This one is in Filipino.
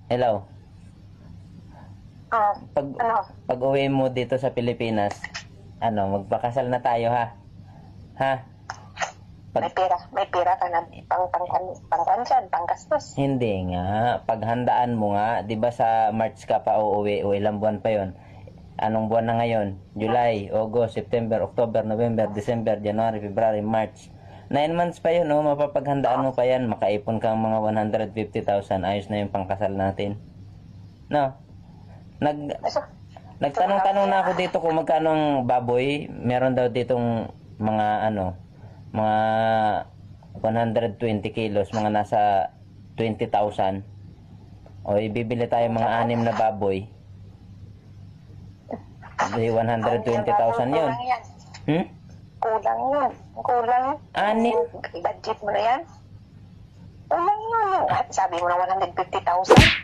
Hello. Oh, Pag, ano? pag uwi mo dito sa Pilipinas, magpakasal na tayo ha? Ha? May pera ka na pang gastos. Hindi nga. Paghandaan mo nga, di ba sa March ka pa uuwi o ilang buwan pa yon? Anong buwan na ngayon? July, August, September, October, November, December, January, February, March. 9 months pa yun, oh. Mapapaghandaan mo pa yan. Makaipon kang mga 150,000. Ayos na yung pangkasal natin. No? Nagtanong-tanong na ako dito kung magkano ang baboy. Meron daw ditong mga 120 kilos, mga nasa 20,000. O ibibili tayo mga 6 na baboy. Di 120,000 yun. Hmm? Kulang yun. Kulang. Anim? Budget mo na yan. Kulang yun. Sabi mo na 150,000.